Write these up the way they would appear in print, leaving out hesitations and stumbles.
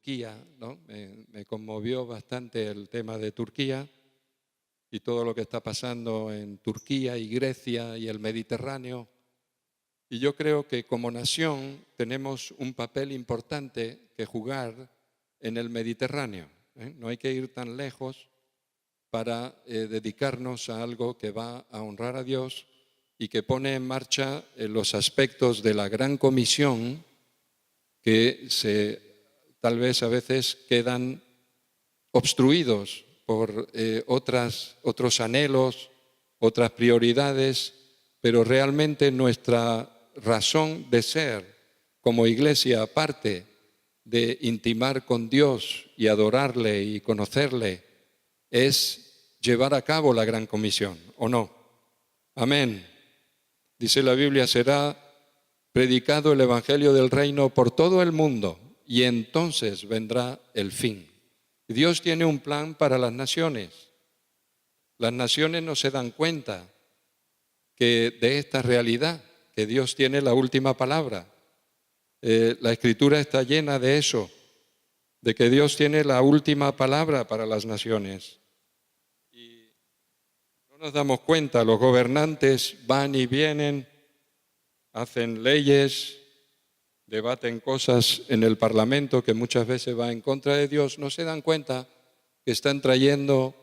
Turquía, ¿no? Me conmovió bastante el tema de Turquía y todo lo que está pasando en Turquía y Grecia y el Mediterráneo. Y yo creo que como nación tenemos un papel importante que jugar en el Mediterráneo, ¿eh? No hay que ir tan lejos para dedicarnos a algo que va a honrar a Dios y que pone en marcha los aspectos de la gran comisión que tal vez a veces quedan obstruidos por otros anhelos, otras prioridades, pero realmente nuestra razón de ser como iglesia, aparte de intimar con Dios y adorarle y conocerle, es llevar a cabo la gran comisión, ¿o no? Amén. Dice la Biblia, será predicado el evangelio del reino por todo el mundo y entonces vendrá el fin. Dios tiene un plan para las naciones. Las naciones no se dan cuenta de esta realidad, que Dios tiene la última palabra. La Escritura está llena de eso, de que Dios tiene la última palabra para las naciones. Y no nos damos cuenta, los gobernantes van y vienen, hacen leyes, debaten cosas en el Parlamento que muchas veces va en contra de Dios, no se dan cuenta que están trayendo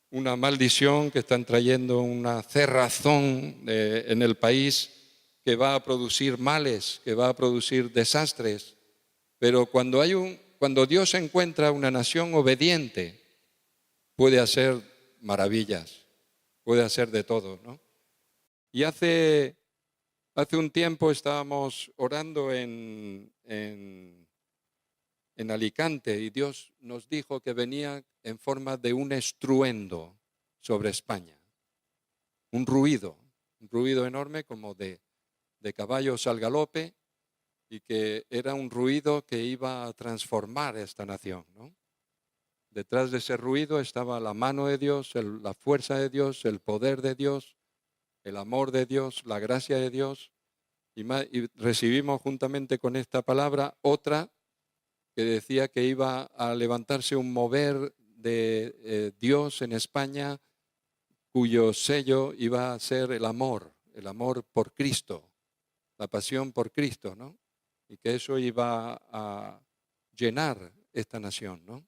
una maldición, que están trayendo una cerrazón en el país que va a producir males, que va a producir desastres. Pero cuando Dios encuentra una nación obediente, puede hacer maravillas, puede hacer de todo, ¿no? Y hace un tiempo estábamos orando en Alicante y Dios nos dijo que venía en forma de un estruendo sobre España, un ruido enorme como de caballos al galope, y que era un ruido que iba a transformar esta nación, ¿no? Detrás de ese ruido estaba la mano de Dios, la fuerza de Dios, el poder de Dios, el amor de Dios, la gracia de Dios. Y recibimos juntamente con esta palabra otra que decía que iba a levantarse un mover de Dios en España, cuyo sello iba a ser el amor por Cristo, la pasión por Cristo, ¿no? Y que eso iba a llenar esta nación, ¿no?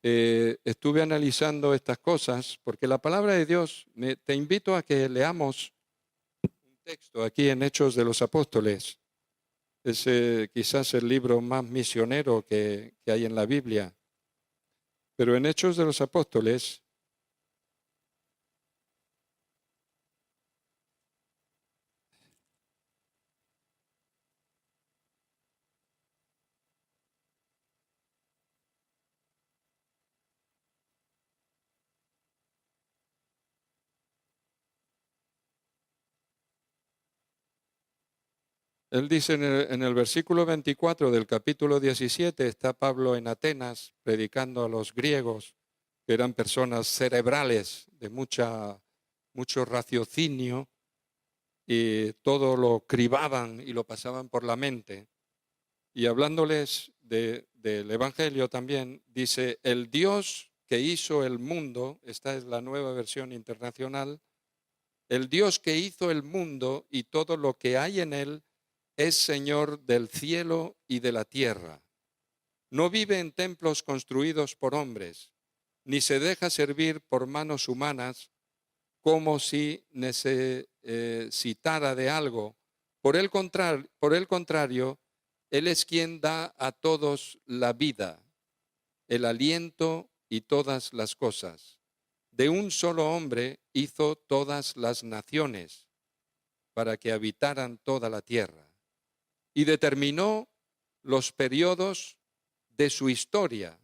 Estuve analizando estas cosas porque la palabra de Dios, te invito a que leamos un texto aquí en Hechos de los Apóstoles. Es quizás el libro más misionero que hay en la Biblia. Pero en Hechos de los Apóstoles, él dice en el versículo 24 del capítulo 17, está Pablo en Atenas predicando a los griegos, que eran personas cerebrales de mucho raciocinio, y todo lo cribaban y lo pasaban por la mente. Y hablándoles del Evangelio también, dice, el Dios que hizo el mundo, esta es la Nueva Versión Internacional, el Dios que hizo el mundo y todo lo que hay en él, es Señor del cielo y de la tierra. No vive en templos construidos por hombres, ni se deja servir por manos humanas como si necesitara de algo. Por el contrario, Él es quien da a todos la vida, el aliento y todas las cosas. De un solo hombre hizo todas las naciones para que habitaran toda la tierra. Y determinó los periodos de su historia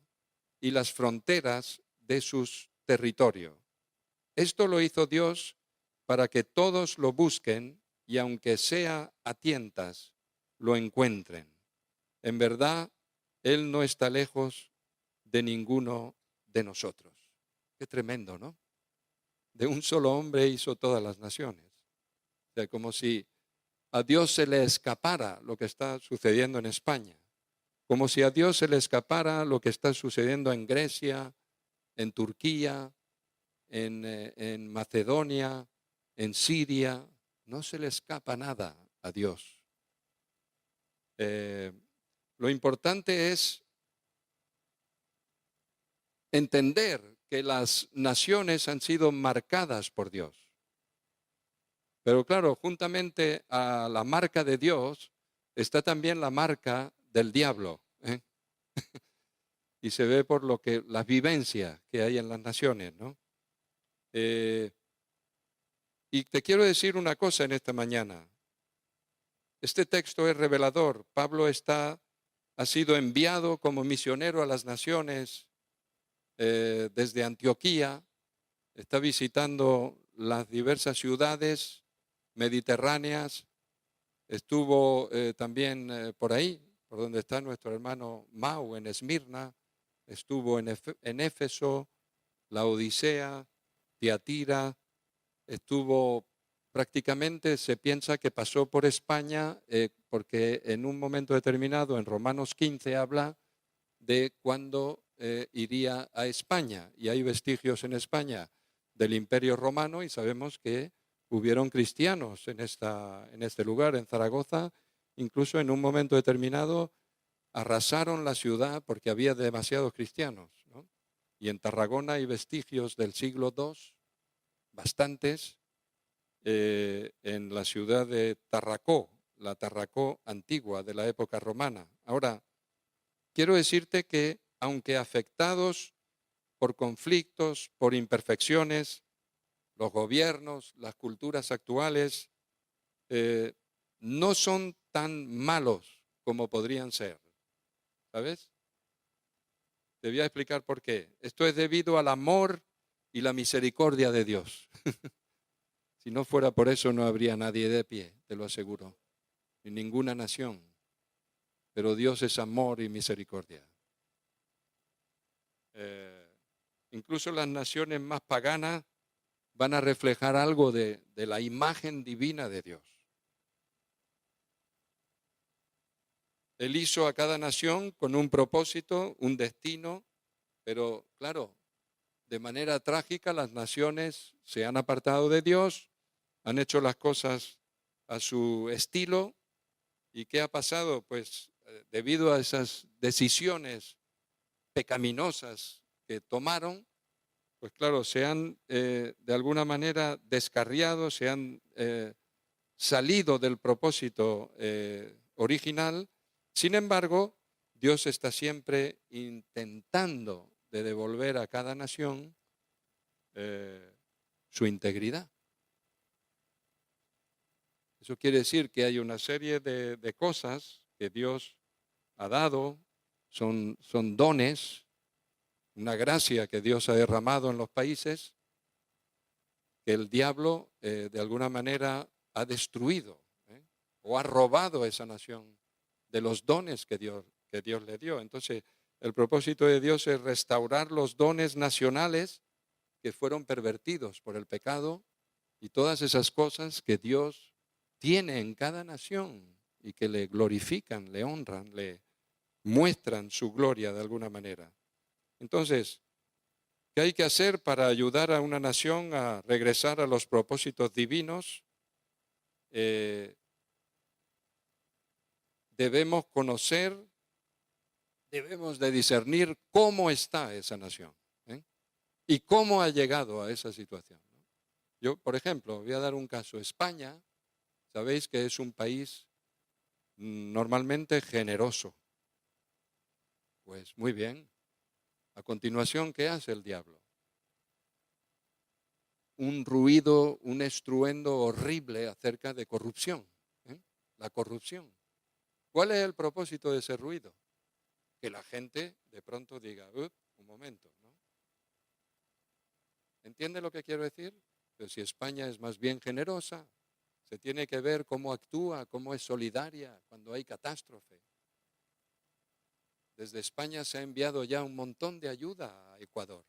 y las fronteras de sus territorios. Esto lo hizo Dios para que todos lo busquen y aunque sea a tientas, lo encuentren. En verdad, Él no está lejos de ninguno de nosotros. Qué tremendo, ¿no? De un solo hombre hizo todas las naciones. O sea, como si a Dios se le escapara lo que está sucediendo en España. como si a Dios se le escapara lo que está sucediendo en Grecia, en Turquía, en Macedonia, en Siria. No se le escapa nada a Dios. Lo importante es entender que las naciones han sido marcadas por Dios. Pero claro, juntamente a la marca de Dios está también la marca del diablo, ¿eh? Y se ve por lo que las vivencias que hay en las naciones, ¿no? Y te quiero decir una cosa en esta mañana. Este texto es revelador. Pablo ha sido enviado como misionero a las naciones desde Antioquía. Está visitando las diversas ciudades mediterráneas. Estuvo también por ahí, por donde está nuestro hermano Mau, en Esmirna. Estuvo en Éfeso, la Odisea, Tiatira. Estuvo prácticamente, se piensa que pasó por España, porque en un momento determinado, en Romanos 15, habla de cuándo iría a España. Y hay vestigios en España del Imperio Romano y sabemos que hubieron cristianos en este lugar, en Zaragoza. Incluso en un momento determinado arrasaron la ciudad porque había demasiados cristianos, ¿no? Y en Tarragona hay vestigios del siglo II, bastantes, en la ciudad de Tarracó, la Tarracó antigua de la época romana. Ahora, quiero decirte que aunque afectados por conflictos, por imperfecciones, los gobiernos, las culturas actuales, no son tan malos como podrían ser, ¿sabes? Te voy a explicar por qué. Esto es debido al amor y la misericordia de Dios. Si no fuera por eso no habría nadie de pie, te lo aseguro, en ninguna nación. Pero Dios es amor y misericordia. Incluso las naciones más paganas van a reflejar algo de la imagen divina de Dios. Él hizo a cada nación con un propósito, un destino, pero claro, de manera trágica las naciones se han apartado de Dios, han hecho las cosas a su estilo. ¿Y qué ha pasado? Pues debido a esas decisiones pecaminosas que tomaron, pues claro, se han de alguna manera descarriado, se han salido del propósito original. Sin embargo, Dios está siempre intentando de devolver a cada nación su integridad. Eso quiere decir que hay una serie de cosas que Dios ha dado, son dones, una gracia que Dios ha derramado en los países, que el diablo de alguna manera ha destruido, o ha robado a esa nación de los dones que Dios le dio. Entonces, el propósito de Dios es restaurar los dones nacionales que fueron pervertidos por el pecado y todas esas cosas que Dios tiene en cada nación y que le glorifican, le honran, le muestran su gloria de alguna manera. Entonces, ¿qué hay que hacer para ayudar a una nación a regresar a los propósitos divinos? Debemos conocer, debemos de discernir cómo está esa nación, ¿eh? Y cómo ha llegado a esa situación. Yo, por ejemplo, voy a dar un caso. España, sabéis que es un país normalmente generoso. Pues muy bien. A continuación, ¿qué hace el diablo? Un ruido, un estruendo horrible acerca de corrupción, ¿eh? La corrupción. ¿Cuál es el propósito de ese ruido? Que la gente de pronto diga, un momento, ¿no? ¿Entiende lo que quiero decir? Pero si España es más bien generosa, se tiene que ver cómo actúa, cómo es solidaria cuando hay catástrofe. Desde España se ha enviado ya un montón de ayuda a Ecuador.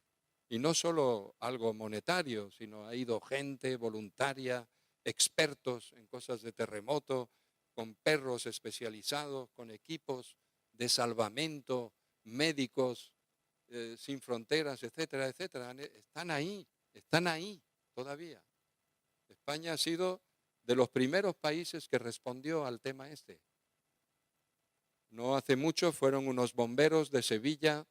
Y no solo algo monetario, sino ha ido gente voluntaria, expertos en cosas de terremoto, con perros especializados, con equipos de salvamento, médicos sin fronteras, etcétera, etcétera, están ahí todavía. España ha sido de los primeros países que respondió al tema este. No hace mucho fueron unos bomberos de Sevilla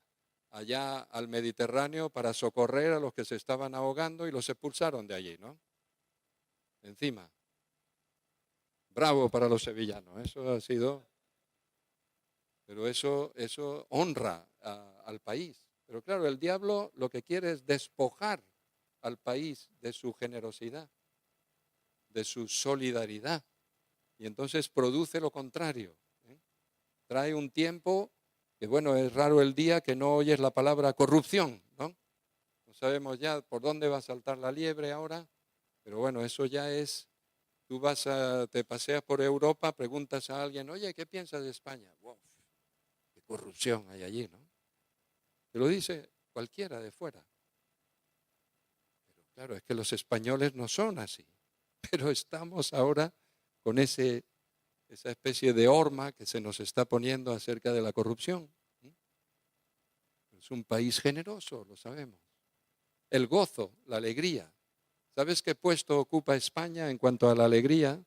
allá al Mediterráneo para socorrer a los que se estaban ahogando y los expulsaron de allí, ¿no? Encima. Bravo para los sevillanos, eso ha sido. Pero eso honra al país. Pero claro, el diablo lo que quiere es despojar al país de su generosidad, de su solidaridad. Y entonces produce lo contrario. Trae un tiempo que, bueno, es raro el día que no oyes la palabra corrupción, ¿no? No sabemos ya por dónde va a saltar la liebre ahora, pero bueno, eso ya es. Tú te paseas por Europa, preguntas a alguien, oye, ¿qué piensas de España? Wow, qué corrupción hay allí, ¿no? Te lo dice cualquiera de fuera. Pero claro, es que los españoles no son así. Pero estamos ahora con esa especie de horma que se nos está poniendo acerca de la corrupción. Es un país generoso, lo sabemos. El gozo, la alegría. ¿Sabes qué puesto ocupa España en cuanto a la alegría?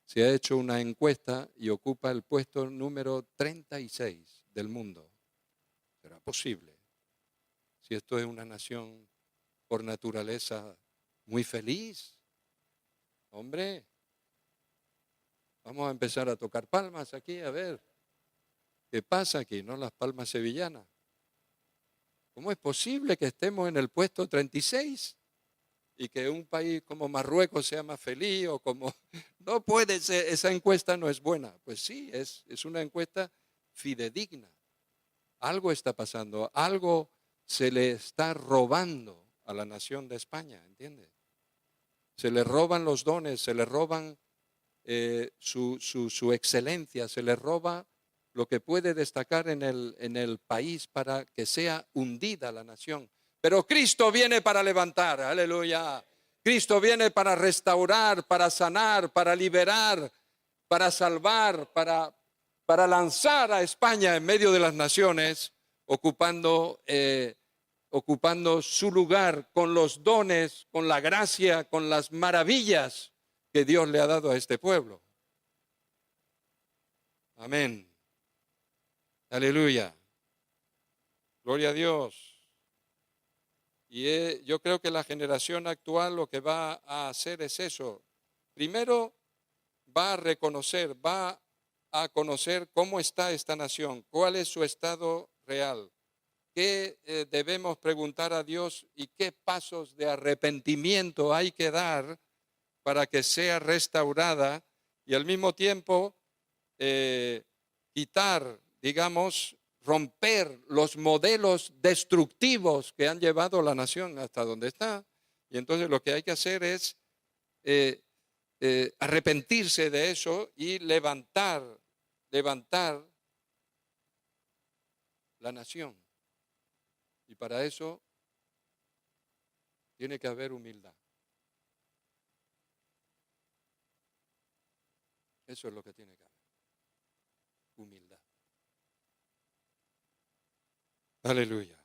Se ha hecho una encuesta y ocupa el puesto número 36 del mundo. ¿Será posible? Si esto es una nación por naturaleza muy feliz. Hombre, vamos a empezar a tocar palmas aquí, a ver qué pasa aquí, ¿no? Las palmas sevillanas. ¿Cómo es posible que estemos en el puesto 36 y que un país como Marruecos sea más feliz o como... No puede ser, esa encuesta no es buena. Pues sí, es una encuesta fidedigna. Algo está pasando, algo se le está robando a la nación de España, ¿entiendes? Se le roban los dones, se le roban su excelencia, se le roba lo que puede destacar en el país para que sea hundida la nación. Pero Cristo viene para levantar, aleluya. Cristo viene para restaurar, para sanar, para liberar, para salvar, para lanzar a España en medio de las naciones, ocupando su lugar con los dones, con la gracia, con las maravillas que Dios le ha dado a este pueblo. Amén. Aleluya. Gloria a Dios. Y yo creo que la generación actual lo que va a hacer es eso. Primero va a reconocer, va a conocer cómo está esta nación, cuál es su estado real, qué debemos preguntar a Dios y qué pasos de arrepentimiento hay que dar para que sea restaurada y al mismo tiempo quitar, digamos, romper los modelos destructivos que han llevado a la nación hasta donde está. Y entonces lo que hay que hacer es arrepentirse de eso y levantar la nación. Y para eso tiene que haber humildad. Eso es lo que tiene que haber. Humildad. Aleluya.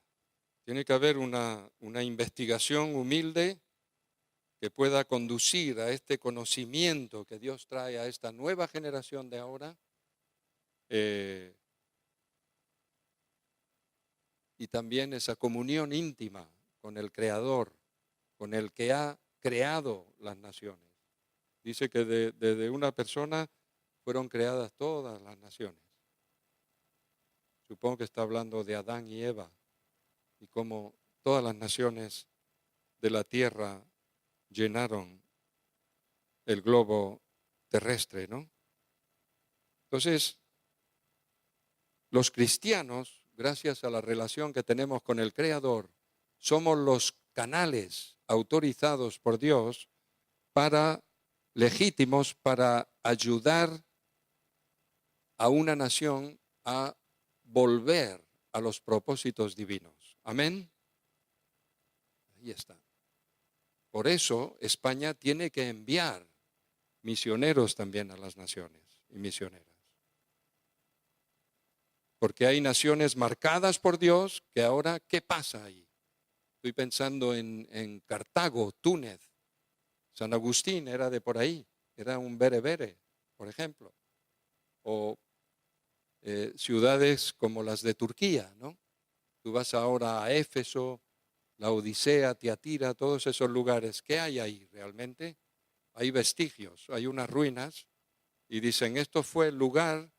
Tiene que haber una investigación humilde que pueda conducir a este conocimiento que Dios trae a esta nueva generación de ahora. Y también esa comunión íntima con el Creador, con el que ha creado las naciones. Dice que desde una persona fueron creadas todas las naciones. Supongo que está hablando de Adán y Eva y cómo todas las naciones de la tierra llenaron el globo terrestre, ¿no? Entonces, los cristianos, gracias a la relación que tenemos con el Creador, somos los canales autorizados por Dios legítimos para ayudar a una nación a volver a los propósitos divinos. Amén. Ahí está. Por eso España tiene que enviar misioneros también a las naciones y misioneras. porque hay naciones marcadas por Dios que ahora, ¿qué pasa ahí? Estoy pensando en Cartago, Túnez, San Agustín era de por ahí, era un berebere, por ejemplo, o ciudades como las de Turquía, ¿no? Tú vas ahora a Éfeso, la Odisea, Tiatira, todos esos lugares. ¿Qué hay ahí realmente? Hay vestigios, hay unas ruinas y dicen, esto fue el lugar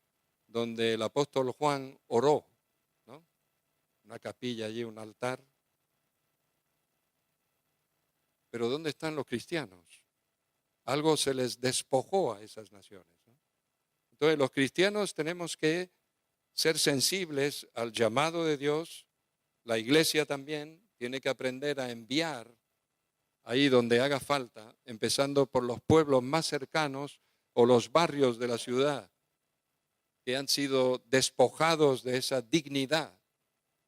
donde el apóstol Juan oró, ¿no? Una capilla allí, un altar. Pero ¿dónde están los cristianos? Algo se les despojó a esas naciones, ¿no? Entonces los cristianos tenemos que ser sensibles al llamado de Dios. La iglesia también tiene que aprender a enviar ahí donde haga falta, empezando por los pueblos más cercanos o los barrios de la ciudad que han sido despojados de esa dignidad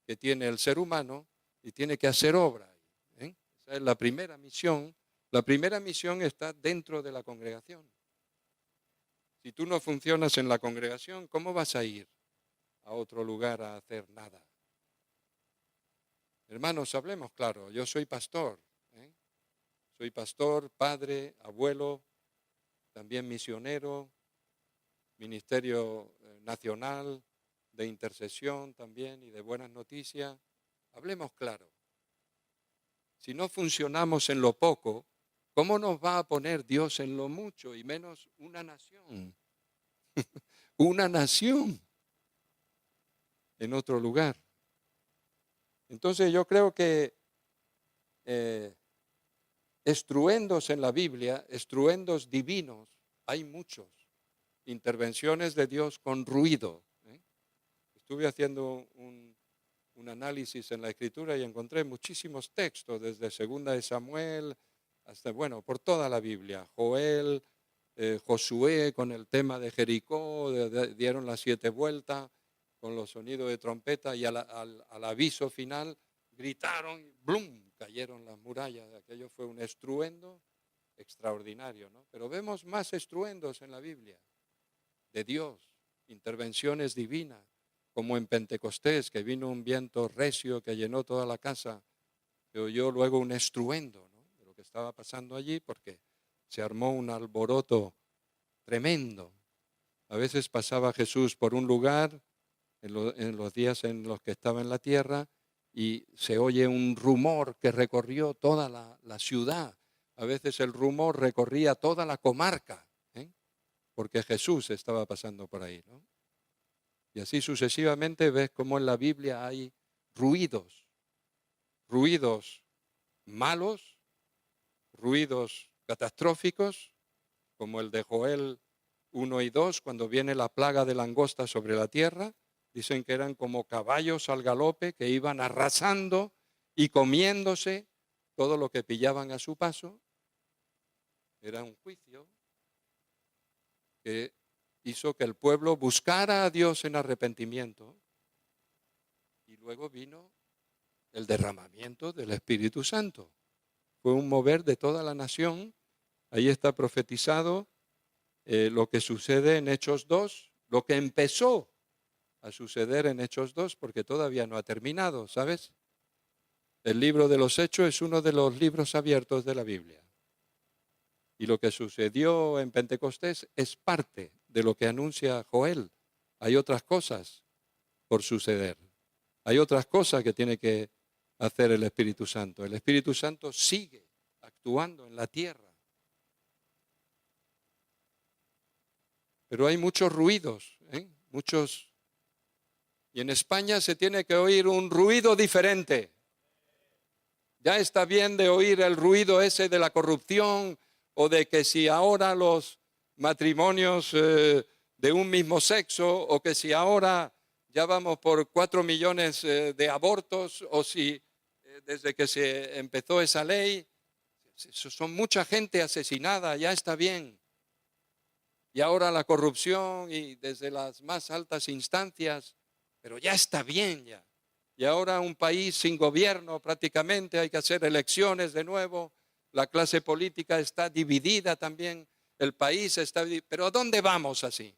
que tiene el ser humano y tiene que hacer obra. ¿Eh? Esa es la primera misión. La primera misión está dentro de la congregación. Si tú no funcionas en la congregación, ¿cómo vas a ir a otro lugar a hacer nada? Hermanos, hablemos claro. Yo soy pastor. Soy pastor, padre, abuelo, también misionero, ministerio nacional de intercesión también y de buenas noticias. Hablemos claro. Si no funcionamos en lo poco, ¿cómo nos va a poner Dios en lo mucho y menos una nación? Una nación en otro lugar. Entonces yo creo que estruendos en la Biblia, estruendos divinos, hay muchos. Intervenciones de Dios con ruido. Estuve haciendo un análisis en la Escritura y encontré muchísimos textos, desde Segunda de Samuel hasta, bueno, por toda la Biblia. Joel, Josué con el tema de Jericó, dieron las 7 vueltas con los sonidos de trompeta y al aviso final gritaron, ¡blum!, cayeron las murallas. Aquello fue un estruendo extraordinario, ¿no? Pero vemos más estruendos en la Biblia de Dios, intervenciones divinas, como en Pentecostés, que vino un viento recio que llenó toda la casa, se oyó luego un estruendo, ¿no?, de lo que estaba pasando allí, porque se armó un alboroto tremendo. A veces pasaba Jesús por un lugar, en los días en los que estaba en la tierra, y se oye un rumor que recorrió toda la ciudad. A veces el rumor recorría toda la comarca, porque Jesús estaba pasando por ahí, ¿no? Y así sucesivamente ves cómo en la Biblia hay ruidos malos, ruidos catastróficos, como el de Joel 1 y 2, cuando viene la plaga de langosta sobre la tierra. Dicen que eran como caballos al galope que iban arrasando y comiéndose todo lo que pillaban a su paso. Era un juicio que hizo que el pueblo buscara a Dios en arrepentimiento, y luego vino el derramamiento del Espíritu Santo. Fue un mover de toda la nación. Ahí está profetizado lo que sucede en Hechos 2, lo que empezó a suceder en Hechos 2, porque todavía no ha terminado, ¿sabes? El libro de los Hechos es uno de los libros abiertos de la Biblia. Y lo que sucedió en Pentecostés es parte de lo que anuncia Joel. Hay otras cosas por suceder. Hay otras cosas que tiene que hacer el Espíritu Santo. El Espíritu Santo sigue actuando en la tierra. Pero hay muchos ruidos, muchos. Y en España se tiene que oír un ruido diferente. Ya está bien de oír el ruido ese de la corrupción, o de que si ahora los matrimonios de un mismo sexo, o que si ahora ya vamos por 4 millones de abortos, o si desde que se empezó esa ley, son mucha gente asesinada, ya está bien. Y ahora la corrupción y desde las más altas instancias, pero ya está bien ya. Y ahora un país sin gobierno prácticamente, hay que hacer elecciones de nuevo, la clase política está dividida también, el país está dividido. ¿Pero a dónde vamos así?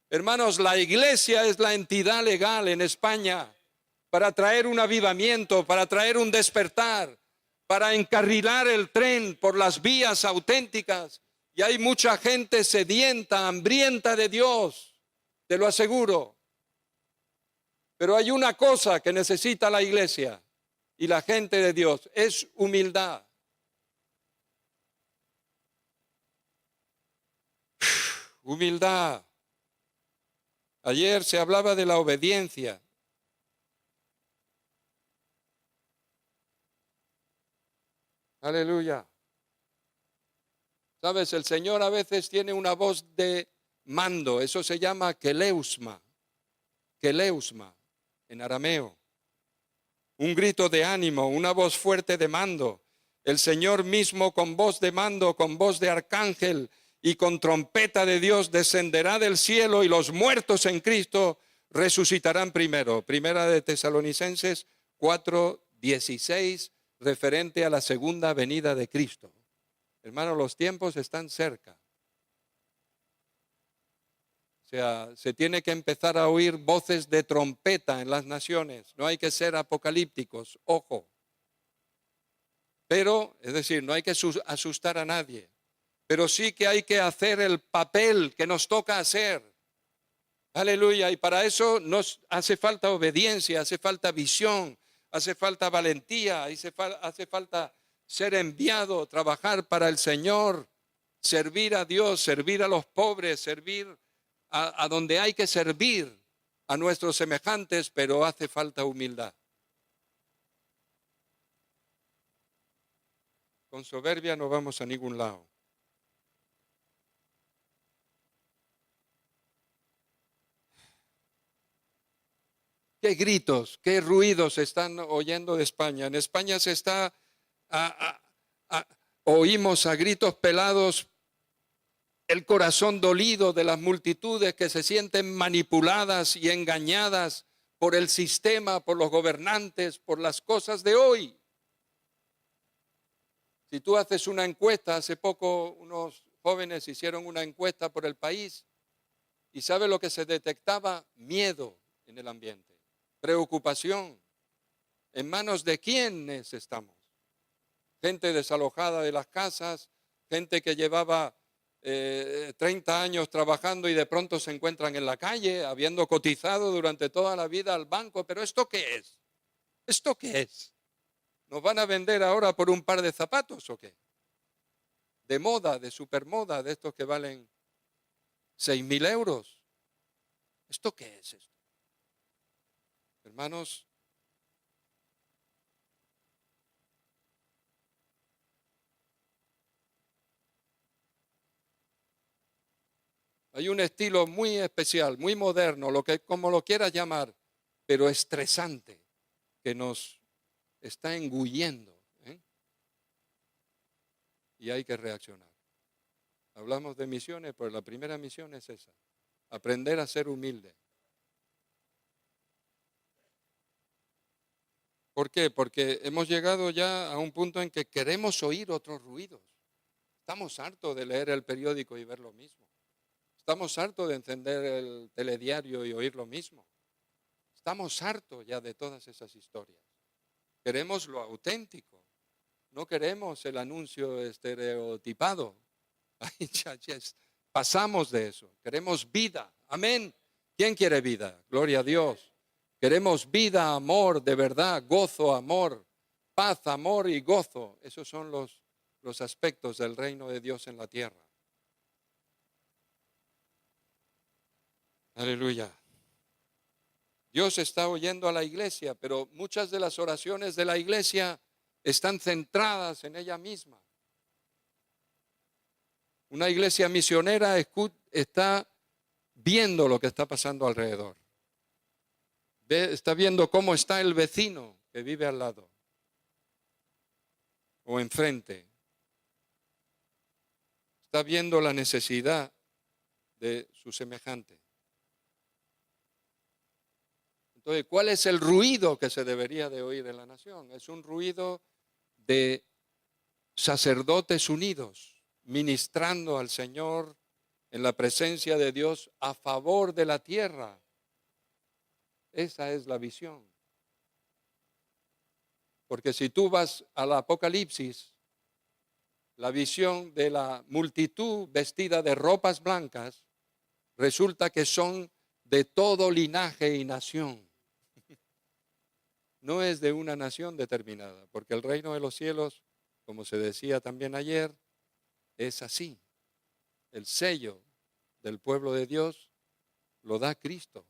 Hermanos, la iglesia es la entidad legal en España para traer un avivamiento, para traer un despertar, para encarrilar el tren por las vías auténticas. Y hay mucha gente sedienta, hambrienta de Dios, te lo aseguro. Pero hay una cosa que necesita la iglesia y la gente de Dios, es humildad. Humildad. Ayer se hablaba de la obediencia. Aleluya. Sabes, el Señor a veces tiene una voz de mando, eso se llama keleusma, en arameo. Un grito de ánimo, una voz fuerte de mando. El Señor mismo con voz de mando, con voz de arcángel y con trompeta de Dios descenderá del cielo y los muertos en Cristo resucitarán primero. Primera de Tesalonicenses 4:16, referente a la segunda venida de Cristo. Hermanos, los tiempos están cerca. O sea, se tiene que empezar a oír voces de trompeta en las naciones. No hay que ser apocalípticos, ojo. Pero, es decir, no hay que asustar a nadie. Pero sí que hay que hacer el papel que nos toca hacer. Aleluya. Y para eso nos hace falta obediencia, hace falta visión, hace falta valentía, hace falta ser enviado, trabajar para el Señor, servir a Dios, servir a los pobres, servir a donde hay que servir a nuestros semejantes, pero hace falta humildad. Con soberbia no vamos a ningún lado. ¿Qué gritos, qué ruidos se están oyendo de España? En España se está, oímos a gritos pelados el corazón dolido de las multitudes que se sienten manipuladas y engañadas por el sistema, por los gobernantes, por las cosas de hoy. Si tú haces una encuesta, hace poco unos jóvenes hicieron una encuesta por el país y ¿sabe lo que se detectaba? Miedo en el ambiente. Preocupación. ¿En manos de quiénes estamos? Gente desalojada de las casas, gente que llevaba 30 años trabajando y de pronto se encuentran en la calle, habiendo cotizado durante toda la vida al banco. ¿Pero esto qué es? ¿Esto qué es? ¿Nos van a vender ahora por un par de zapatos o qué? De moda, de supermoda, de estos que valen 6.000 euros. ¿Esto qué es esto? Hermanos, hay un estilo muy especial, muy moderno, como lo quieras llamar, pero estresante, que nos está engullendo, ¿eh? Y hay que reaccionar. Hablamos de misiones, pero la primera misión es esa, aprender a ser humilde. ¿Por qué? Porque hemos llegado ya a un punto en que queremos oír otros ruidos. Estamos hartos de leer el periódico y ver lo mismo. Estamos hartos de encender el telediario y oír lo mismo. Estamos hartos ya de todas esas historias. Queremos lo auténtico. No queremos el anuncio estereotipado. Ay, ya, pasamos de eso. Queremos vida. Amén. ¿Quién quiere vida? Gloria a Dios. Queremos vida, amor, de verdad, gozo, amor, paz, amor y gozo. Esos son los aspectos del reino de Dios en la tierra. Aleluya. Dios está oyendo a la iglesia, pero muchas de las oraciones de la iglesia están centradas en ella misma. Una iglesia misionera está viendo lo que está pasando alrededor. Está viendo cómo está el vecino que vive al lado o enfrente. Está viendo la necesidad de su semejante. Entonces, ¿cuál es el ruido que se debería de oír en la nación? Es un ruido de sacerdotes unidos, ministrando al Señor en la presencia de Dios a favor de la tierra. Esa es la visión. Porque si tú vas al Apocalipsis, la visión de la multitud vestida de ropas blancas, resulta que son de todo linaje y nación. No es de una nación determinada, porque el reino de los cielos, como se decía también ayer, es así. El sello del pueblo de Dios lo da Cristo.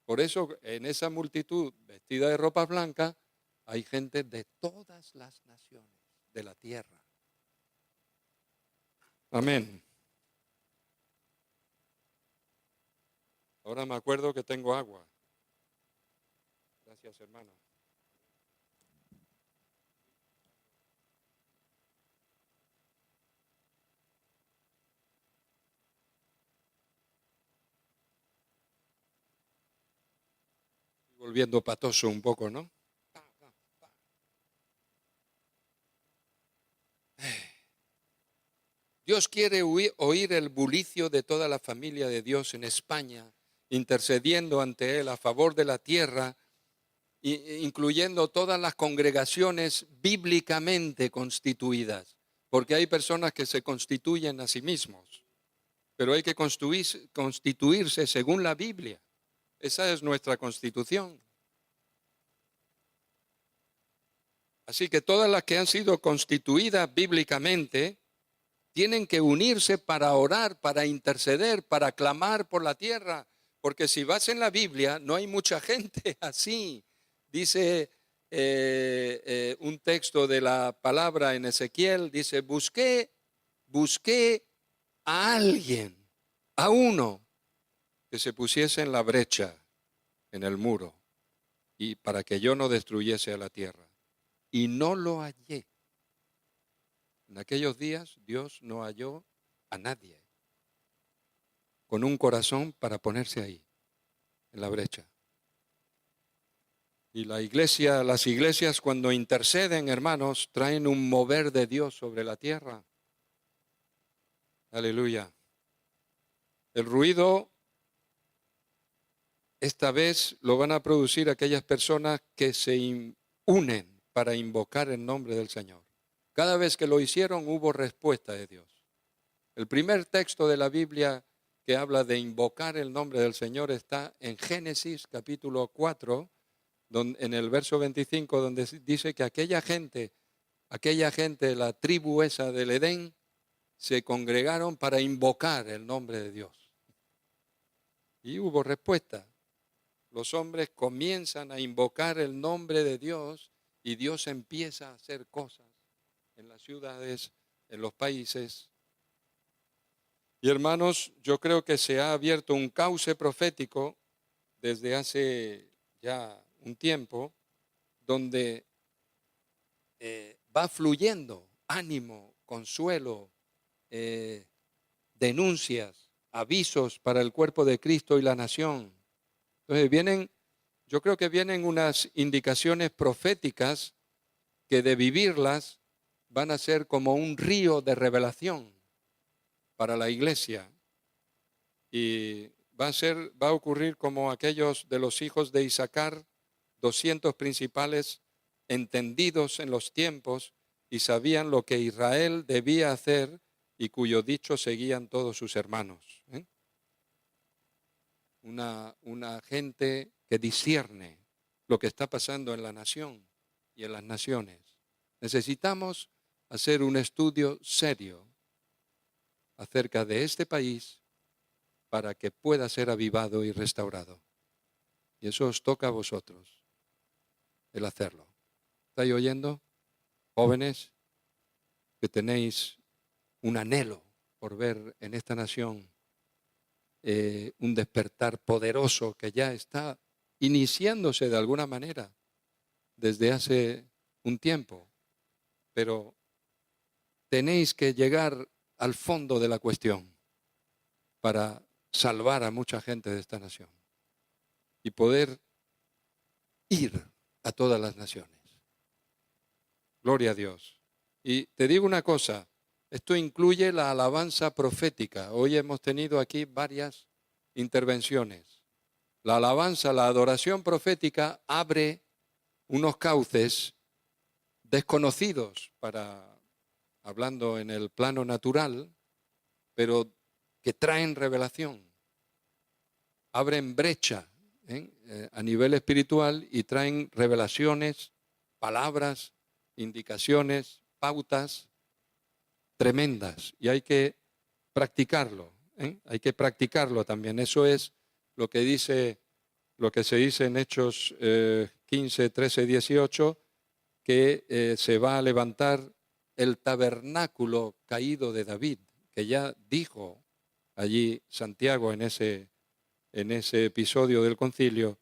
Por eso en esa multitud vestida de ropa blanca hay gente de todas las naciones de la tierra. Amén. Ahora me acuerdo que tengo agua. Gracias, hermano. Volviendo patoso un poco, ¿no? Dios quiere oír el bulicio de toda la familia de Dios en España, intercediendo ante Él a favor de la tierra, incluyendo todas las congregaciones bíblicamente constituidas, porque hay personas que se constituyen a sí mismos, pero hay que constituirse según la Biblia. Esa es nuestra constitución. Así que todas las que han sido constituidas bíblicamente tienen que unirse para orar, para interceder, para clamar por la tierra, porque si vas en la Biblia no hay mucha gente así. Dice un texto de la palabra en Ezequiel, dice, busqué a alguien, a uno, que se pusiese en la brecha, en el muro, y para que yo no destruyese a la tierra. Y no lo hallé. En aquellos días Dios no halló a nadie con un corazón para ponerse ahí, en la brecha. Y las iglesias cuando interceden, hermanos, traen un mover de Dios sobre la tierra. Aleluya. El ruido, esta vez lo van a producir aquellas personas que se unen para invocar el nombre del Señor. Cada vez que lo hicieron hubo respuesta de Dios. El primer texto de la Biblia que habla de invocar el nombre del Señor está en Génesis capítulo 4, en el verso 25, donde dice que aquella gente, la tribu esa del Edén, se congregaron para invocar el nombre de Dios. Y hubo respuesta. Los hombres comienzan a invocar el nombre de Dios y Dios empieza a hacer cosas en las ciudades, en los países. Y hermanos, yo creo que se ha abierto un cauce profético desde hace ya un tiempo, donde va fluyendo ánimo, consuelo, denuncias, avisos para el cuerpo de Cristo y la nación. Entonces yo creo que vienen unas indicaciones proféticas que de vivirlas van a ser como un río de revelación para la iglesia. Y va a ocurrir como aquellos de los hijos de Isaacar, 200 principales entendidos en los tiempos y sabían lo que Israel debía hacer y cuyo dicho seguían todos sus hermanos. Una gente que discierne lo que está pasando en la nación y en las naciones. Necesitamos hacer un estudio serio acerca de este país para que pueda ser avivado y restaurado. Y eso os toca a vosotros, el hacerlo. ¿Estáis oyendo? Jóvenes, que tenéis un anhelo por ver en esta nación un despertar poderoso que ya está iniciándose de alguna manera desde hace un tiempo, pero tenéis que llegar al fondo de la cuestión para salvar a mucha gente de esta nación y poder ir a todas las naciones. Gloria a Dios. Y te digo una cosa, Esto incluye la alabanza profética. Hoy hemos tenido aquí varias intervenciones. La alabanza, la adoración profética abre unos cauces desconocidos hablando en el plano natural, pero que traen revelación. Abren brecha a nivel espiritual y traen revelaciones, palabras, indicaciones, pautas tremendas. Y hay que practicarlo. Hay que practicarlo también. Eso es lo que se dice en Hechos 15, 13, 18, que se va a levantar el tabernáculo caído de David, que ya dijo allí Santiago en ese episodio del concilio.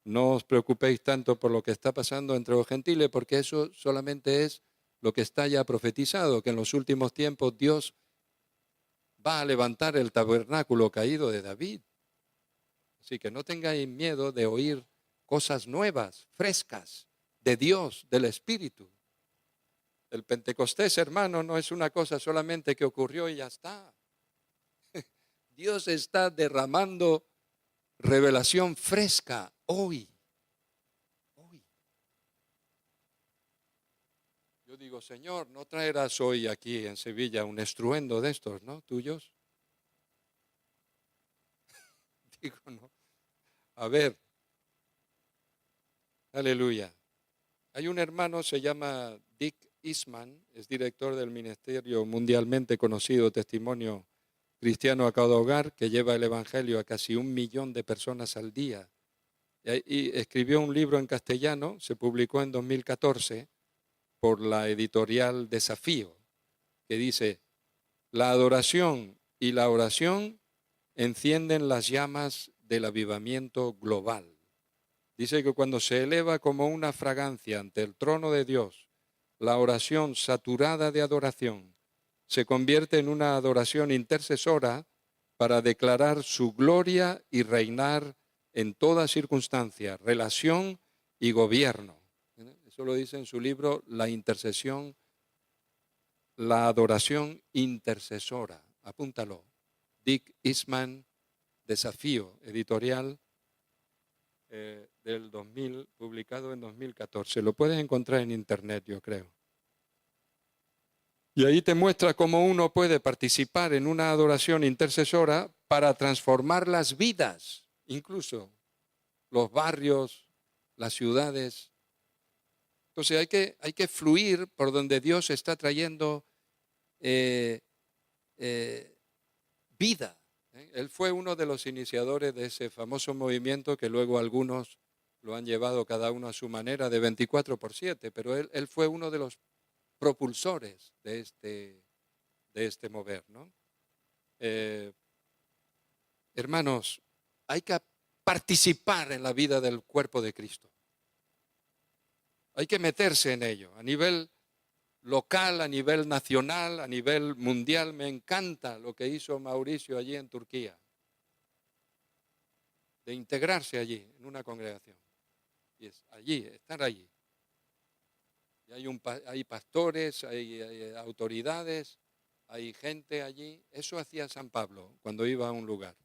No os preocupéis tanto por lo que está pasando entre los gentiles, porque eso solamente es lo que está ya profetizado, que en los últimos tiempos Dios va a levantar el tabernáculo caído de David. Así que no tengáis miedo de oír cosas nuevas, frescas, de Dios, del Espíritu. El Pentecostés, hermano, no es una cosa solamente que ocurrió y ya está. Dios está derramando revelación fresca hoy. Yo digo, Señor, ¿no traerás hoy aquí en Sevilla un estruendo de estos, ¿no? ¿Tuyos? Digo, no. A ver, aleluya. Hay un hermano, se llama Dick Eastman, es director del ministerio mundialmente conocido Testimonio Cristiano a Cada Hogar, que lleva el Evangelio a casi 1 millón de personas al día. Y escribió un libro en castellano, se publicó en 2014 por la editorial Desafío, que dice: la adoración y la oración encienden las llamas del avivamiento global. Dice que cuando se eleva como una fragancia ante el trono de Dios, la oración saturada de adoración se convierte en una adoración intercesora para declarar su gloria y reinar en toda circunstancia, relación y gobierno. Eso lo dice en su libro La intercesión, la adoración intercesora. Apúntalo. Dick Eastman, Desafío, editorial del 2000, publicado en 2014. Lo puedes encontrar en internet, yo creo. Y ahí te muestra cómo uno puede participar en una adoración intercesora para transformar las vidas, incluso los barrios, las ciudades. Entonces hay que fluir por donde Dios está trayendo vida. Él fue uno de los iniciadores de ese famoso movimiento que luego algunos lo han llevado cada uno a su manera de 24/7, pero él fue uno de los propulsores de este mover, ¿no? Hermanos, hay que participar en la vida del cuerpo de Cristo. Hay que meterse en ello, a nivel local, a nivel nacional, a nivel mundial. Me encanta lo que hizo Mauricio allí en Turquía, de integrarse allí en una congregación. Y es allí, estar allí. Y hay pastores, hay autoridades, hay gente allí. Eso hacía San Pablo cuando iba a un lugar.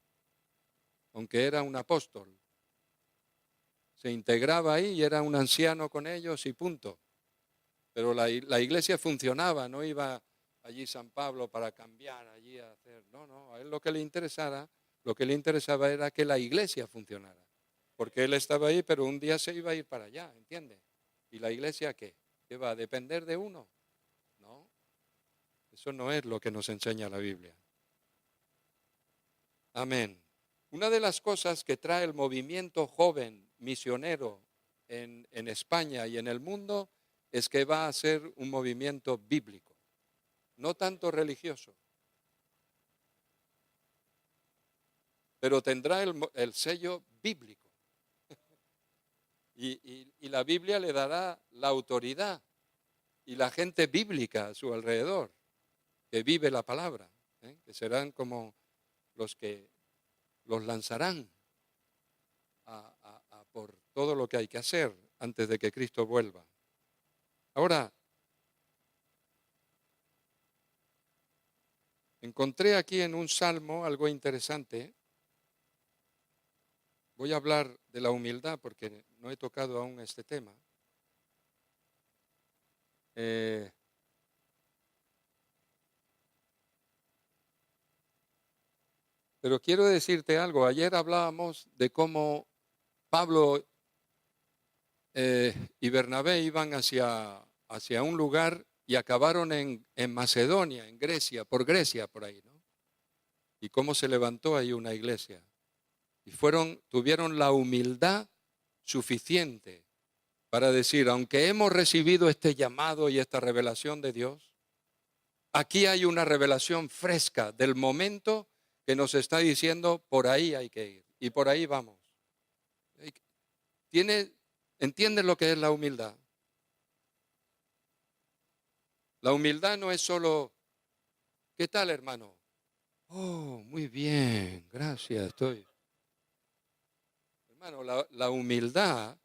Aunque era un apóstol, se integraba ahí y era un anciano con ellos y punto. Pero la iglesia funcionaba, no iba allí San Pablo para cambiar, allí a hacer. No, a él lo que le interesaba era que la iglesia funcionara. Porque él estaba ahí, pero un día se iba a ir para allá, ¿entiende? ¿Y la iglesia qué? ¿Que va a depender de uno? No, eso no es lo que nos enseña la Biblia. Amén. Una de las cosas que trae el movimiento joven misionero en España y en el mundo es que va a ser un movimiento bíblico, no tanto religioso, pero tendrá el sello bíblico. Y la Biblia le dará la autoridad y la gente bíblica a su alrededor, que vive la palabra, que serán como los que los lanzarán por todo lo que hay que hacer antes de que Cristo vuelva. Ahora, Encontré aquí en un salmo algo interesante. Voy a hablar de la humildad porque no he tocado aún este tema. Eh, pero quiero decirte algo. Ayer hablábamos de cómo Pablo y Bernabé iban hacia un lugar y acabaron en Macedonia, en Grecia, por ahí, ¿no? Y cómo se levantó ahí una iglesia. Y tuvieron la humildad suficiente para decir, aunque hemos recibido este llamado y esta revelación de Dios, aquí hay una revelación fresca del momento que nos está diciendo, por ahí hay que ir. Y por ahí vamos. ¿Entiendes lo que es la humildad? La humildad no es solo, ¿qué tal, hermano? Oh, muy bien, gracias, estoy. Hermano, la humildad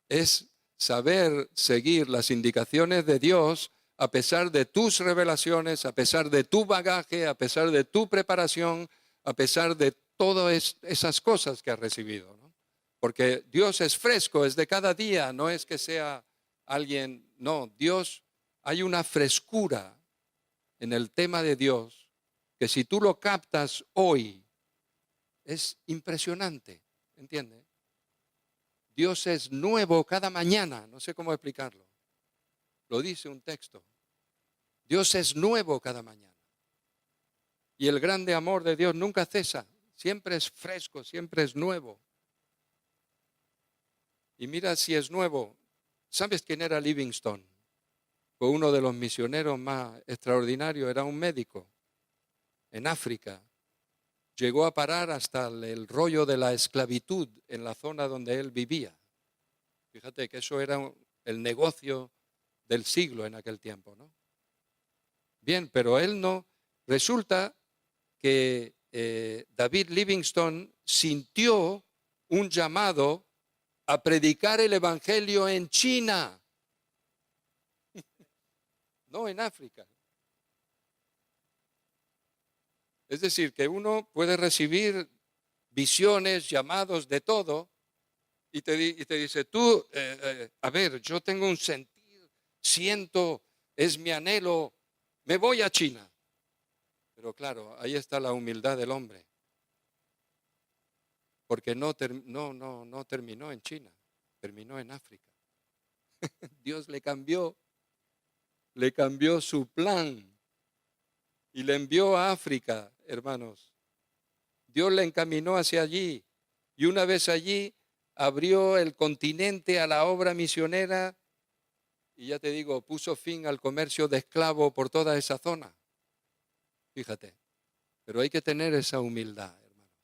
es saber seguir las indicaciones de Dios a pesar de tus revelaciones, a pesar de tu bagaje, a pesar de tu preparación, a pesar de todas esas cosas que has recibido, ¿no? Porque Dios es fresco, es de cada día, no es que sea alguien, no, Dios, hay una frescura en el tema de Dios que si tú lo captas hoy, es impresionante, ¿entiendes? Dios es nuevo cada mañana, no sé cómo explicarlo. Lo dice un texto. Dios es nuevo cada mañana. Y el grande amor de Dios nunca cesa, siempre es fresco, siempre es nuevo. Y mira si es nuevo. ¿Sabes quién era Livingstone? Fue uno de los misioneros más extraordinarios, era un médico en África. Llegó a parar hasta el rollo de la esclavitud en la zona donde él vivía. Fíjate que eso era el negocio del siglo en aquel tiempo, ¿no? Bien, pero él no. Resulta que David Livingstone sintió un llamado a predicar el evangelio en China, no en África. Es decir, que uno puede recibir visiones, llamados de todo, y te dice, tú, a ver, yo tengo un sentir, siento, es mi anhelo, me voy a China. Pero claro, ahí está la humildad del hombre, porque no terminó en China, terminó en África. Dios le cambió su plan y le envió a África, hermanos. Dios le encaminó hacia allí y una vez allí abrió el continente a la obra misionera y ya te digo, puso fin al comercio de esclavos por toda esa zona. Fíjate, pero hay que tener esa humildad, hermanos.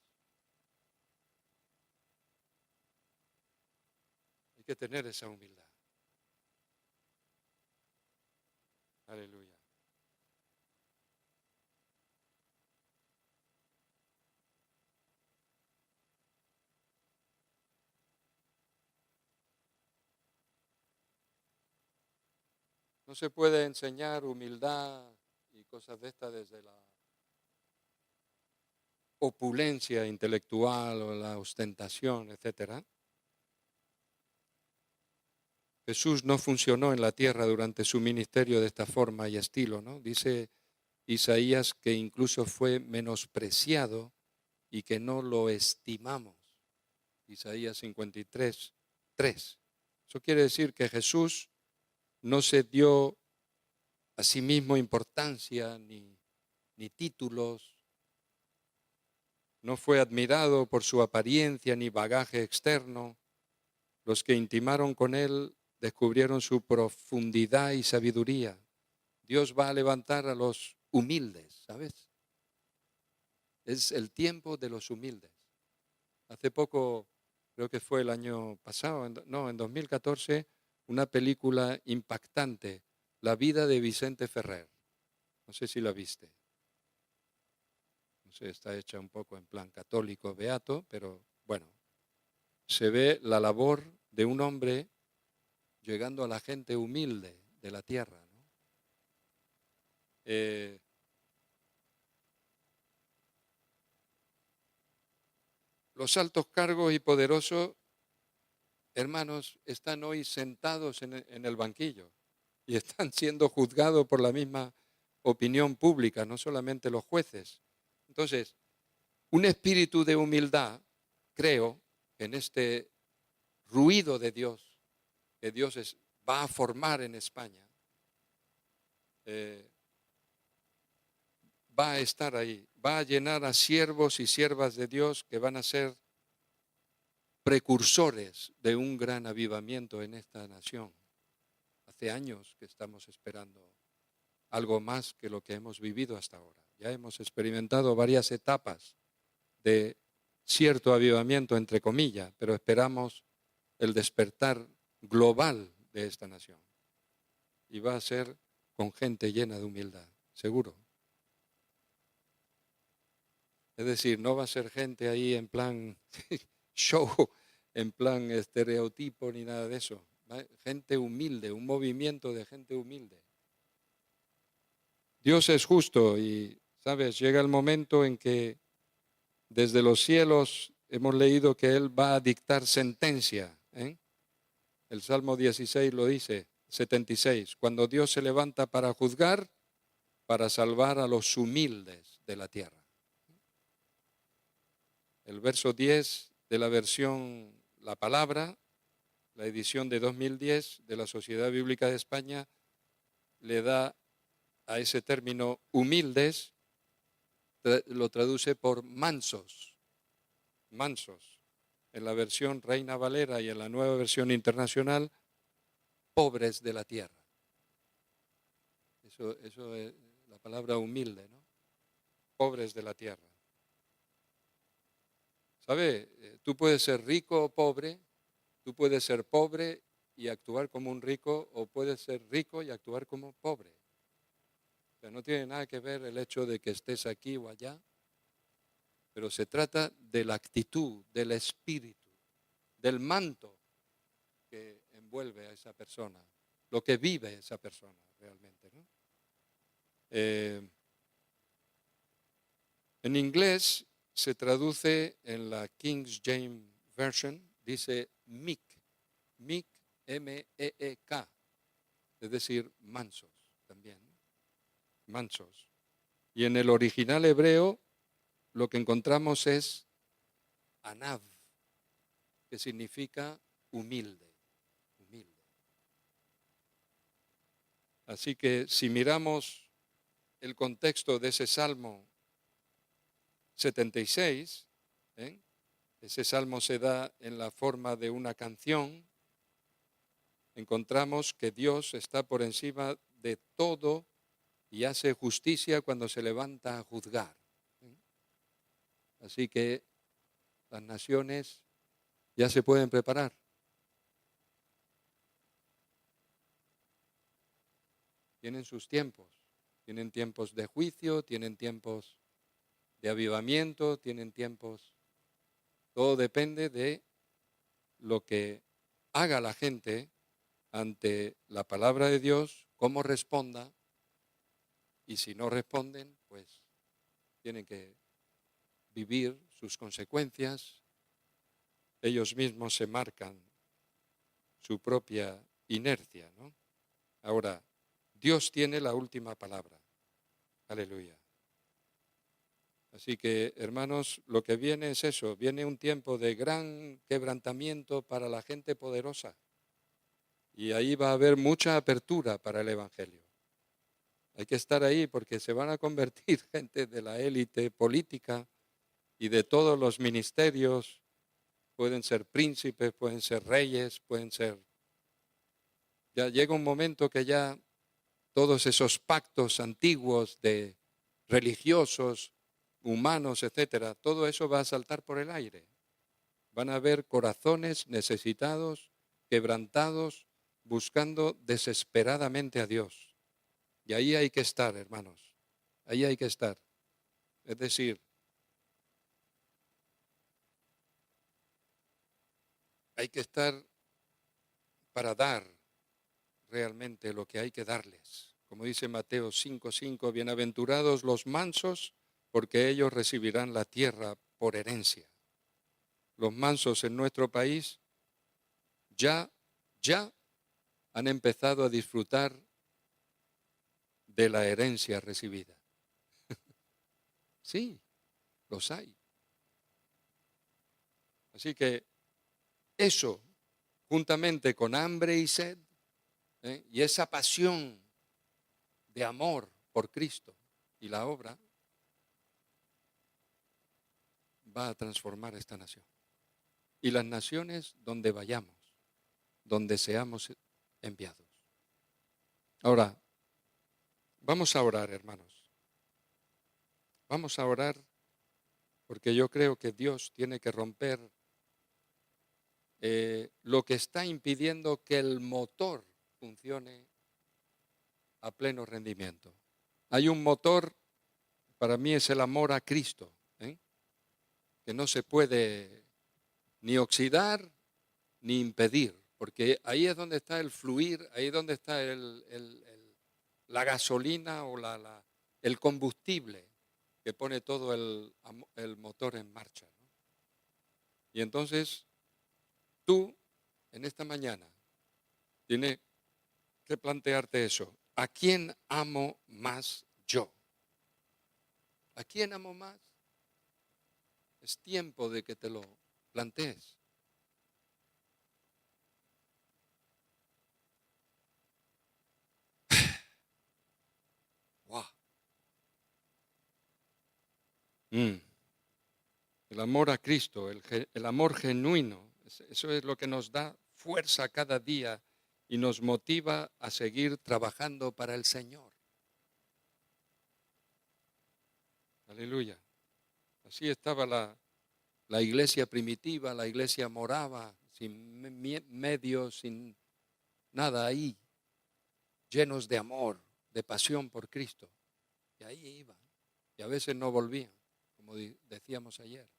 Hay que tener esa humildad. Aleluya. No se puede enseñar humildad y cosas de estas desde la opulencia intelectual o la ostentación, etcétera. Jesús no funcionó en la tierra durante su ministerio de esta forma y estilo, ¿no? Dice Isaías que incluso fue menospreciado y que no lo estimamos. Isaías 53, 3. Eso quiere decir que Jesús no se dio a sí mismo importancia ni títulos, no fue admirado por su apariencia ni bagaje externo. Los que intimaron con él descubrieron su profundidad y sabiduría. Dios va a levantar a los humildes, ¿sabes? Es el tiempo de los humildes. Hace poco, creo que fue el año pasado, en 2014, una película impactante, La vida de Vicente Ferrer. No sé si la viste. No sé, está hecha un poco en plan católico, beato, pero bueno, se ve la labor de un hombre llegando a la gente humilde de la tierra, ¿no? los altos cargos y poderosos, hermanos, están hoy sentados en el banquillo y están siendo juzgados por la misma opinión pública, no solamente los jueces. Entonces, un espíritu de humildad, creo, en este ruido de Dios, que va a formar en España, va a estar ahí, va a llenar a siervos y siervas de Dios que van a ser precursores de un gran avivamiento en esta nación. Hace años que estamos esperando algo más que lo que hemos vivido hasta ahora. Ya hemos experimentado varias etapas de cierto avivamiento, entre comillas, pero esperamos el despertar global de esta nación. Y va a ser con gente llena de humildad, seguro. Es decir, no va a ser gente ahí en plan show, en plan estereotipo ni nada de eso. Gente humilde, un movimiento de gente humilde. Dios es justo y, ¿sabes? Llega el momento en que desde los cielos hemos leído que Él va a dictar sentencia. El Salmo 16 lo dice, 76, cuando Dios se levanta para juzgar, para salvar a los humildes de la tierra. El verso 10 de la versión La Palabra, la edición de 2010 de la Sociedad Bíblica de España, le da a ese término humildes, lo traduce por mansos, mansos. En la versión Reina Valera y en la nueva versión internacional, pobres de la tierra. Eso es la palabra humilde, ¿no? Pobres de la tierra. ¿Sabe? Tú puedes ser rico o pobre, tú puedes ser pobre y actuar como un rico, o puedes ser rico y actuar como pobre. O sea, no tiene nada que ver el hecho de que estés aquí o allá, pero se trata de la actitud, del espíritu, del manto que envuelve a esa persona, lo que vive esa persona realmente, ¿no? En inglés se traduce en la King James Version, dice meek, meek, M-E-E-K, es decir, mansos también, ¿no? Mansos. Y en el original hebreo lo que encontramos es anav, que significa humilde, humilde. Así que si miramos el contexto de ese Salmo 76, ese salmo se da en la forma de una canción, encontramos que Dios está por encima de todo y hace justicia cuando se levanta a juzgar. Así que las naciones ya se pueden preparar. Tienen sus tiempos, tienen tiempos de juicio, tienen tiempos de avivamiento, tienen tiempos. Todo depende de lo que haga la gente ante la palabra de Dios, cómo responda, y si no responden, pues tienen que vivir sus consecuencias. Ellos mismos se marcan su propia inercia, ¿no? Ahora, Dios tiene la última palabra. Aleluya. Así que, hermanos, lo que viene es eso, viene un tiempo de gran quebrantamiento para la gente poderosa. Y ahí va a haber mucha apertura para el Evangelio. Hay que estar ahí porque se van a convertir gente de la élite política y de todos los ministerios. Pueden ser príncipes, pueden ser reyes, pueden ser. Ya llega un momento que ya todos esos pactos antiguos de religiosos, humanos, etcétera, todo eso va a saltar por el aire. Van a haber corazones necesitados, quebrantados, buscando desesperadamente a Dios. Y ahí hay que estar, hermanos. Ahí hay que estar. Es decir, hay que estar para dar realmente lo que hay que darles. Como dice Mateo 5:5, bienaventurados los mansos, porque ellos recibirán la tierra por herencia. los mansos en nuestro país ya han empezado a disfrutar de la herencia recibida. Sí, los hay. Así que eso, juntamente con hambre y sed, y esa pasión de amor por Cristo y la obra, va a transformar esta nación. Y las naciones donde vayamos, donde seamos enviados. Ahora, vamos a orar, hermanos. Vamos a orar porque yo creo que Dios tiene que romper lo que está impidiendo que el motor funcione a pleno rendimiento. Hay un motor, para mí es el amor a Cristo, que no se puede ni oxidar ni impedir, porque ahí es donde está el fluir, ahí es donde está la gasolina o el combustible que pone todo el motor en marcha, ¿no? Y entonces tú, en esta mañana, tienes que plantearte eso. ¿A quién amo más yo? ¿A quién amo más? Es tiempo de que te lo plantees. Wow. El amor a Cristo, el amor genuino, eso es lo que nos da fuerza cada día y nos motiva a seguir trabajando para el Señor. Aleluya. Así estaba la iglesia primitiva, la iglesia morava, sin medios, sin nada ahí, llenos de amor, de pasión por Cristo. Y ahí iban. Y a veces no volvían, como decíamos ayer.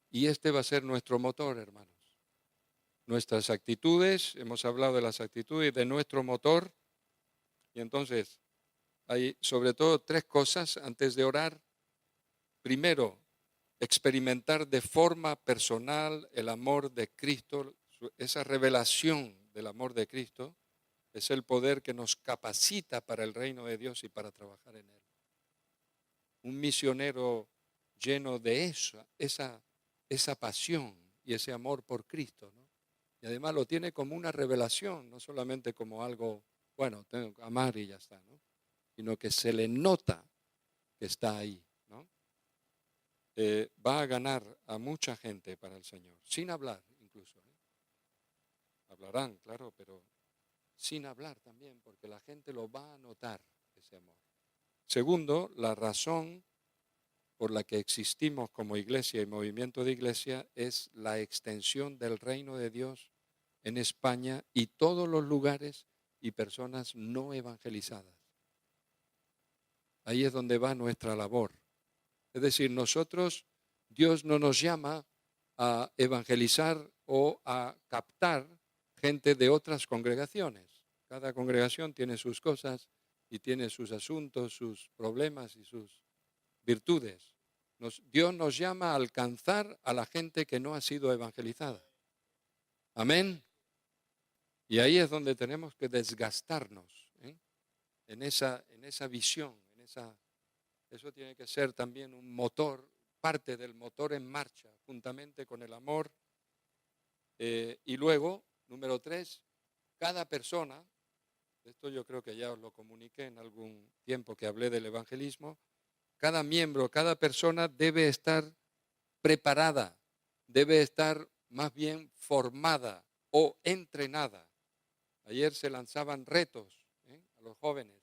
Y este va a ser nuestro motor, hermanos. Nuestras actitudes, hemos hablado de las actitudes de nuestro motor. Y entonces, hay sobre todo 3 cosas antes de orar. Primero, experimentar de forma personal el amor de Cristo, esa revelación del amor de Cristo es el poder que nos capacita para el reino de Dios y para trabajar en él. Un misionero lleno de esa pasión y ese amor por Cristo, ¿no? Y además lo tiene como una revelación, no solamente como algo, bueno, tengo que amar y ya está, ¿no? Sino que se le nota que está ahí, ¿no? Va a ganar a mucha gente para el Señor, sin hablar incluso, ¿eh? Hablarán, claro, pero sin hablar también, porque la gente lo va a notar, ese amor. Segundo, la razón por la que existimos como iglesia y movimiento de iglesia es la extensión del reino de Dios en España y todos los lugares y personas no evangelizadas. Ahí es donde va nuestra labor. Es decir, nosotros, Dios no nos llama a evangelizar o a captar gente de otras congregaciones. Cada congregación tiene sus cosas y tiene sus asuntos, sus problemas y sus virtudes. Dios nos llama a alcanzar a la gente que no ha sido evangelizada. Amén. Y ahí es donde tenemos que desgastarnos, en esa visión, eso tiene que ser también un motor, parte del motor en marcha, juntamente con el amor. Y luego, número 3, cada persona, esto yo creo que ya os lo comuniqué en algún tiempo que hablé del evangelismo, cada miembro, cada persona debe estar preparada, debe estar más bien formada o entrenada. Ayer se lanzaban retos, a los jóvenes.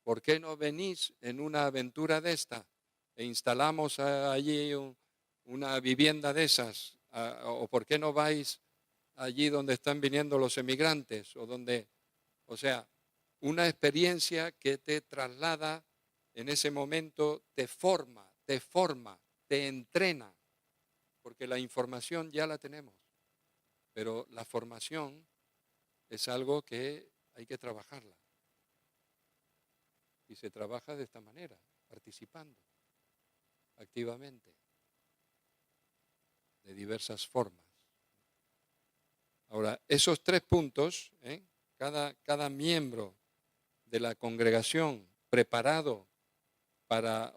¿Por qué no venís en una aventura de esta e instalamos allí una vivienda de esas? ¿O por qué no vais allí donde están viniendo los emigrantes? O sea, una experiencia que te traslada en ese momento, te forma, te entrena, porque la información ya la tenemos, pero la formación es algo que hay que trabajarla. Y se trabaja de esta manera, participando activamente. de diversas formas. Ahora, esos 3 puntos, cada miembro de la congregación preparado para,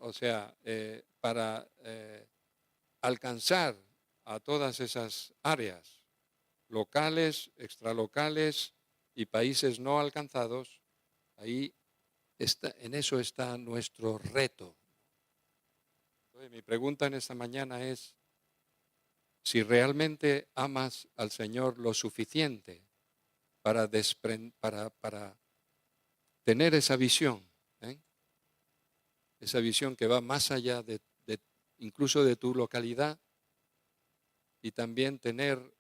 para alcanzar a todas esas áreas, locales, extralocales y países no alcanzados, ahí está, en eso está nuestro reto. Entonces, mi pregunta en esta mañana es si realmente amas al Señor lo suficiente para tener esa visión, esa visión que va más allá de incluso de tu localidad, y también tener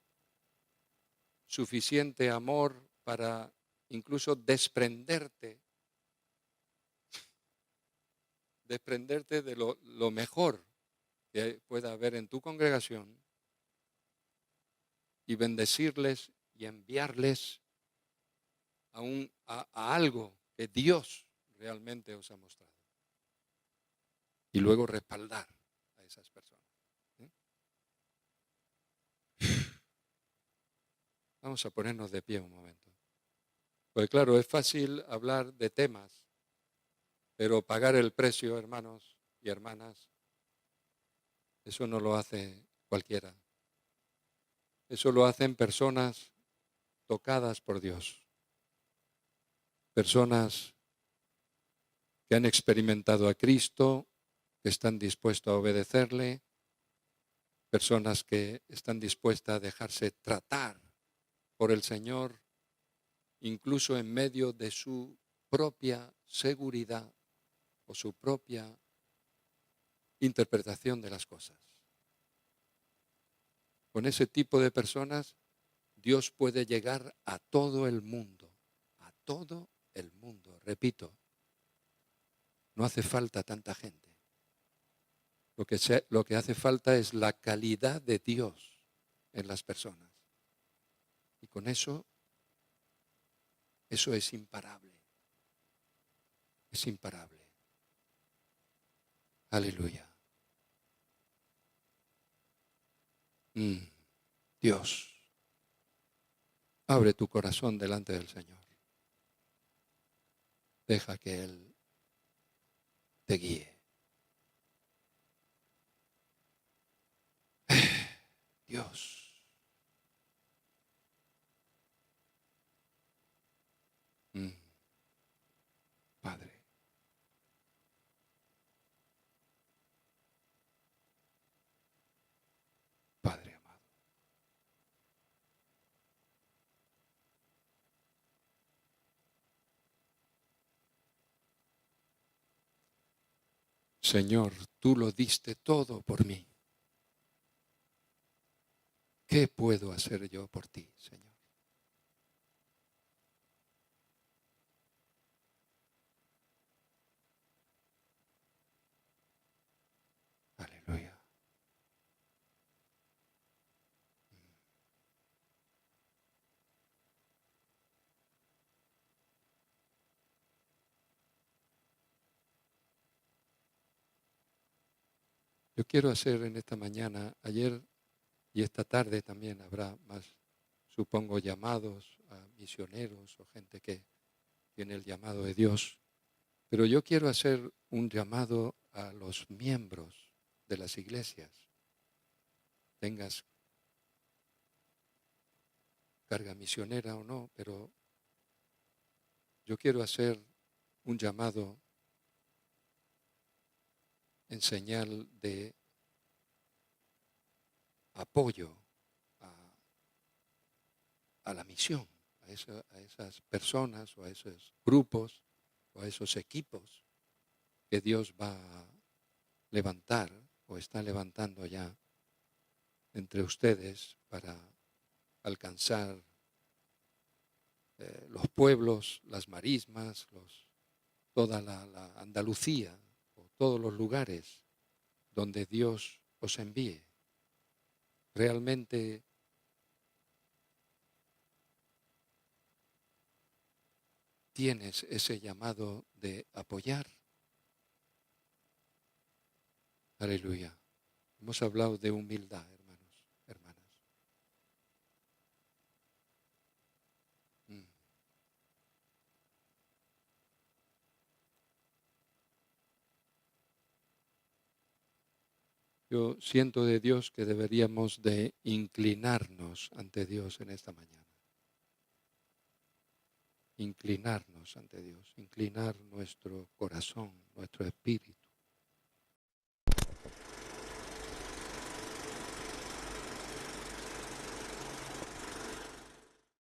suficiente amor para incluso desprenderte de lo mejor que pueda haber en tu congregación y bendecirles y enviarles a algo que Dios realmente os ha mostrado. Y luego respaldar a esas personas. Vamos a ponernos de pie un momento. Pues claro, es fácil hablar de temas, pero pagar el precio, hermanos y hermanas, eso no lo hace cualquiera. Eso lo hacen personas tocadas por Dios. Personas que han experimentado a Cristo, que están dispuestos a obedecerle, personas que están dispuestas a dejarse tratar por el Señor, incluso en medio de su propia seguridad o su propia interpretación de las cosas. Con ese tipo de personas, Dios puede llegar a todo el mundo, a todo el mundo. Repito, no hace falta tanta gente. Lo que hace falta es la calidad de Dios en las personas. Y con eso es imparable. Es imparable. Aleluya. Dios, abre tu corazón delante del Señor. Deja que Él te guíe. Dios. Padre. Padre amado. Señor, tú lo diste todo por mí. ¿Qué puedo hacer yo por ti, Señor? Aleluya. Yo quiero hacer en esta mañana, ayer y esta tarde también habrá más, supongo, llamados a misioneros o gente que tiene el llamado de Dios. Pero yo quiero hacer un llamado a los miembros de las iglesias. Tengas carga misionera o no, pero yo quiero hacer un llamado en señal de apoyo a la misión, a esas personas o a esos grupos o a esos equipos que Dios va a levantar o está levantando ya entre ustedes para alcanzar los pueblos, las marismas, toda la Andalucía o todos los lugares donde Dios os envíe. Realmente tienes ese llamado de apoyar. Aleluya. Hemos hablado de humildad, hermanos. Yo siento de Dios que deberíamos de inclinarnos ante Dios en esta mañana. Inclinarnos ante Dios, inclinar nuestro corazón, nuestro espíritu.